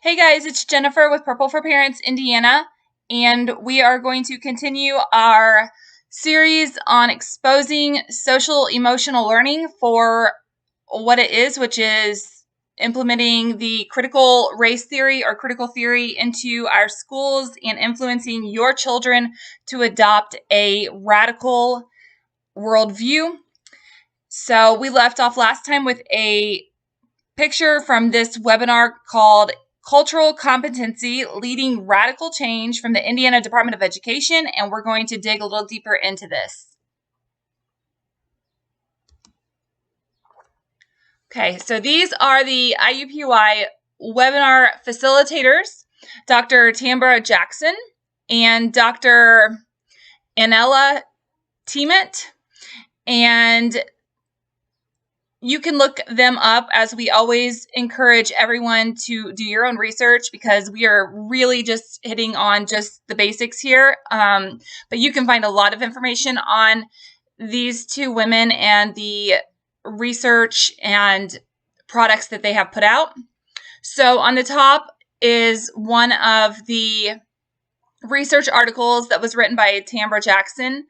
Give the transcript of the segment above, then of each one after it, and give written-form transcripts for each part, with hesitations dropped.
Hey guys, it's Jennifer with Purple for Parents Indiana, and we are going to continue our series on exposing social emotional learning for what it is, which is implementing the critical race theory or critical theory into our schools and influencing your children to adopt a radical worldview. So we left off last time with a picture from this webinar called Cultural Competency Leading Radical Change from the Indiana Department of Education, and we're going to dig a little deeper into this. Okay, so these are the IUPUI webinar facilitators, Dr. Tambra Jackson and Dr. Anela Teemet, and you can look them up, as we always encourage everyone to do your own research because we are really just hitting on just the basics here. But you can find a lot of information on these two women and the research and products that they have put out. So on the top is one of the research articles that was written by Tambra Jackson.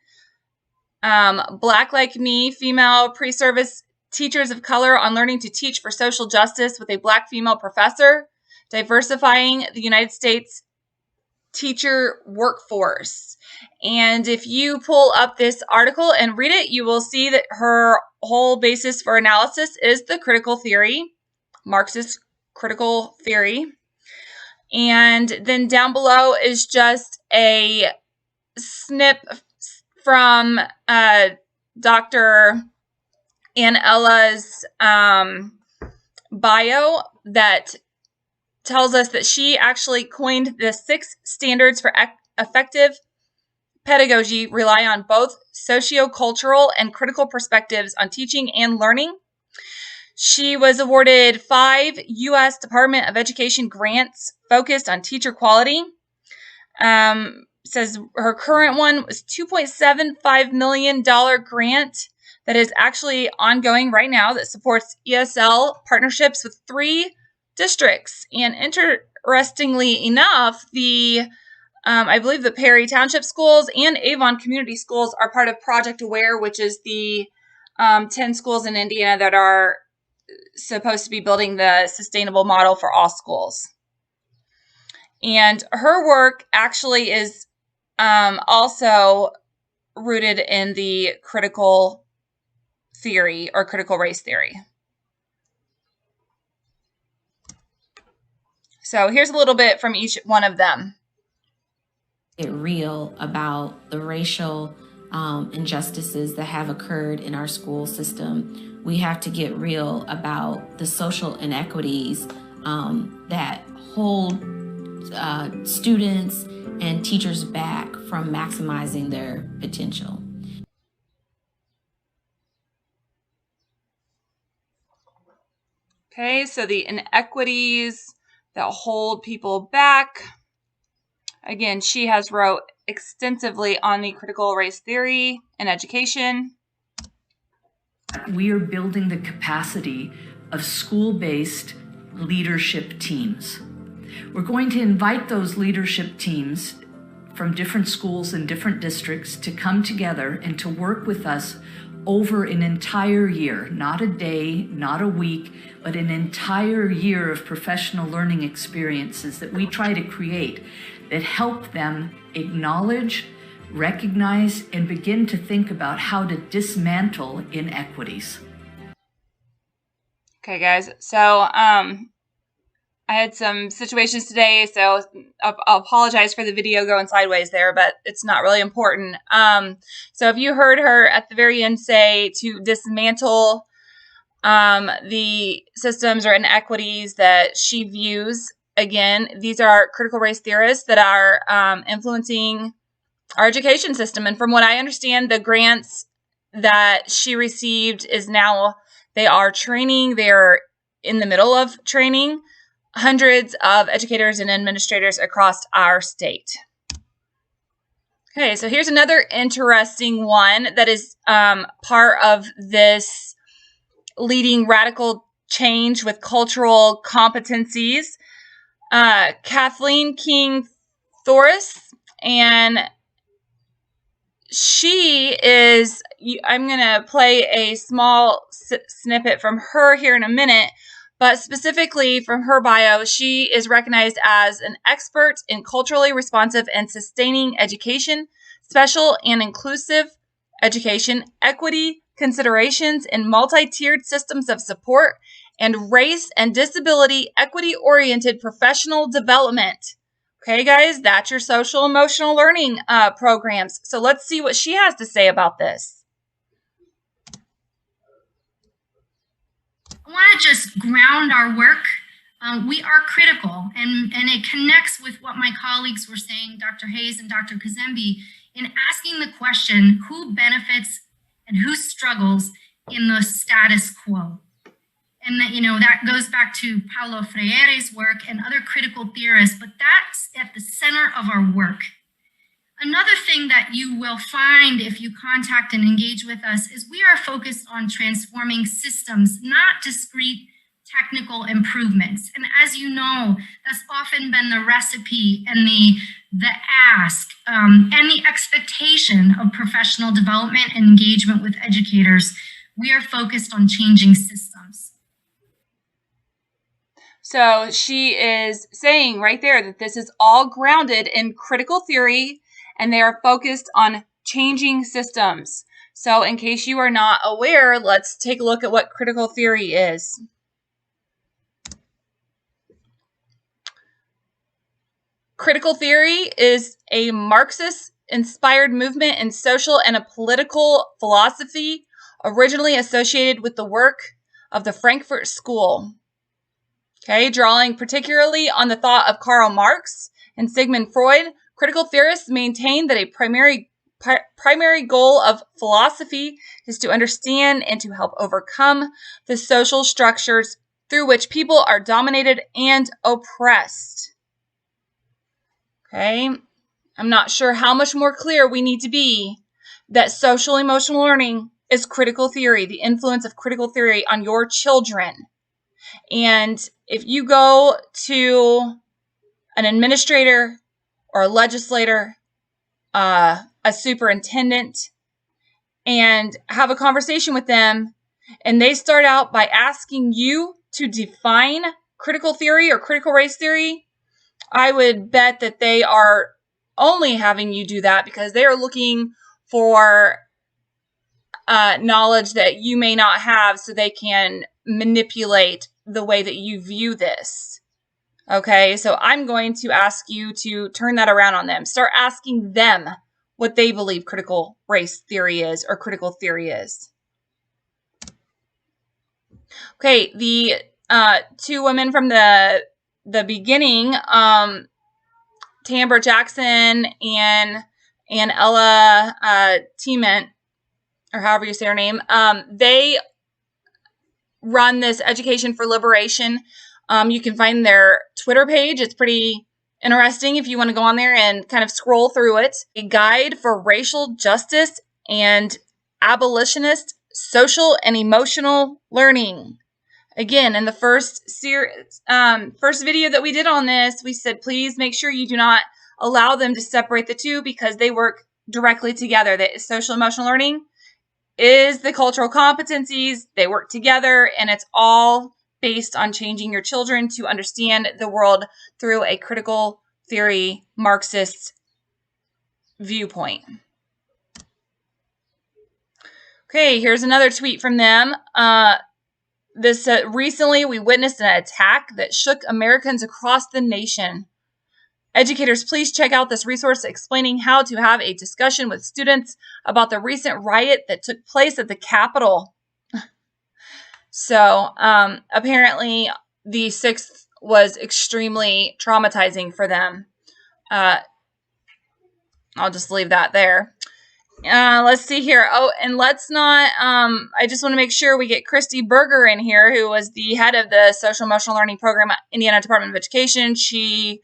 Black Like Me, Female Pre-Service Teachers of Color on Learning to Teach for Social Justice with a Black Female Professor, Diversifying the United States Teacher Workforce. And if you pull up this article and read it, you will see that her whole basis for analysis is the critical theory, Marxist critical theory. And then down below is just a snip from Dr. Anela's bio that tells us that she actually coined the 6 standards for effective pedagogy, rely on both socio-cultural and critical perspectives on teaching and learning. She was awarded 5 U.S. Department of Education grants focused on teacher quality. Says her current one was $2.75 million grant that is actually ongoing right now that supports ESL partnerships with 3 districts. And interestingly enough, I believe the Perry Township Schools and Avon Community Schools are part of Project Aware, which is the 10 schools in Indiana that are supposed to be building the sustainable model for all schools. And her work actually is also rooted in the critical theory or critical race theory. So here's a little bit from each one of them. Get real about the racial injustices that have occurred in our school system. We have to get real about the social inequities that hold students and teachers back from maximizing their potential. Okay, so the inequities that hold people back. Again, she has wrote extensively on the critical race theory in education. We are building the capacity of school-based leadership teams. We're going to invite those leadership teams from different schools and different districts to come together and to work with us over an entire year, not a day, not a week, but an entire year of professional learning experiences that we try to create that help them acknowledge, recognize, and begin to think about how to dismantle inequities. Okay, guys. So I had some situations today, so I'll apologize for the video going sideways there, but it's not really important. So if you heard her at the very end say to dismantle the systems or inequities that she views, again, these are critical race theorists that are influencing our education system. And from what I understand, the grants that she received is now they are training. They're in the middle of training hundreds of educators and administrators across our state. Okay, so here's another interesting one that is part of this leading radical change with cultural competencies. Kathleen King Thoris, and she is, I'm going to play a small snippet from her here in a minute, but specifically from her bio, she is recognized as an expert in culturally responsive and sustaining education, special and inclusive education, equity considerations in multi-tiered systems of support, and race and disability equity-oriented professional development. Okay, guys, that's your social emotional learning programs. So let's see what she has to say about this. I want to just ground our work. We are critical, and it connects with what my colleagues were saying, Dr. Hayes and Dr. Kazembe, in asking the question, who benefits and who struggles in the status quo? And that, that goes back to Paulo Freire's work and other critical theorists, but that's at the center of our work. Another thing that you will find if you contact and engage with us is we are focused on transforming systems, not discrete technical improvements. And as you know, that's often been the recipe and the ask and the expectation of professional development and engagement with educators. We are focused on changing systems. So she is saying right there that this is all grounded in critical theory, and they are focused on changing systems. So in case you are not aware, let's take a look at what critical theory is. Critical theory is a Marxist-inspired movement in social and a political philosophy originally associated with the work of the Frankfurt School. Okay, drawing particularly on the thought of Karl Marx and Sigmund Freud, critical theorists maintain that a primary goal of philosophy is to understand and to help overcome the social structures through which people are dominated and oppressed. Okay, I'm not sure how much more clear we need to be that social emotional learning is critical theory, the influence of critical theory on your children. And if you go to an administrator or a legislator, a superintendent, and have a conversation with them, and they start out by asking you to define critical theory or critical race theory, I would bet that they are only having you do that because they are looking for knowledge that you may not have so they can manipulate the way that you view this. Okay, so I'm going to ask you to turn that around on them. Start asking them what they believe critical race theory is or critical theory is. Okay, the two women from the beginning, Tambra Jackson and Ella Timent, or however you say her name, they run this Education for Liberation. You can find their Twitter page. It's pretty interesting if you want to go on there and kind of scroll through it. A guide for racial justice and abolitionist social and emotional learning. Again, in the first video that we did on this, we said, please make sure you do not allow them to separate the two because they work directly together. That social emotional learning is the cultural competencies. They work together, and it's all based on changing your children to understand the world through a critical theory Marxist viewpoint. Okay, here's another tweet from them. Recently, we witnessed an attack that shook Americans across the nation. Educators, please check out this resource explaining how to have a discussion with students about the recent riot that took place at the Capitol. So, apparently, the 6th was extremely traumatizing for them. I'll just leave that there. Let's see here. Oh, and let's not, I just want to make sure we get Christy Berger in here, who was the head of the Social Emotional Learning Program at Indiana Department of Education. She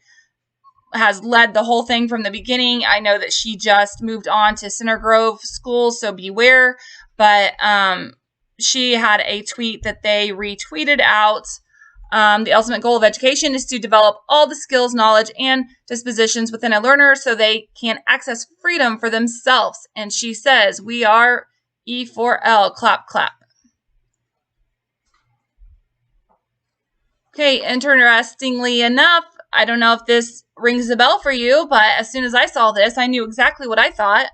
has led the whole thing from the beginning. I know that she just moved on to Center Grove School, so beware. But she had a tweet that they retweeted out The ultimate goal of education is to develop all the skills, knowledge, and dispositions within a learner so they can access freedom for themselves. And she says, we are E4L, clap, clap. Okay, interestingly enough, I don't know if this rings a bell for you, but as soon as I saw this, I knew exactly what I thought.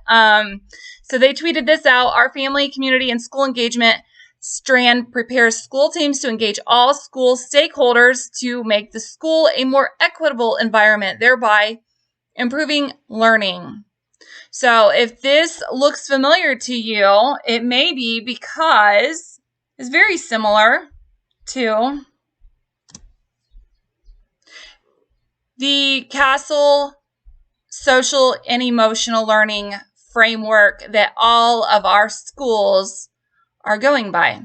So they tweeted this out. Our family, community, and school engagement strand prepares school teams to engage all school stakeholders to make the school a more equitable environment, thereby improving learning. So if this looks familiar to you, it may be because it's very similar to the CASEL social and emotional learning framework that all of our schools are going by.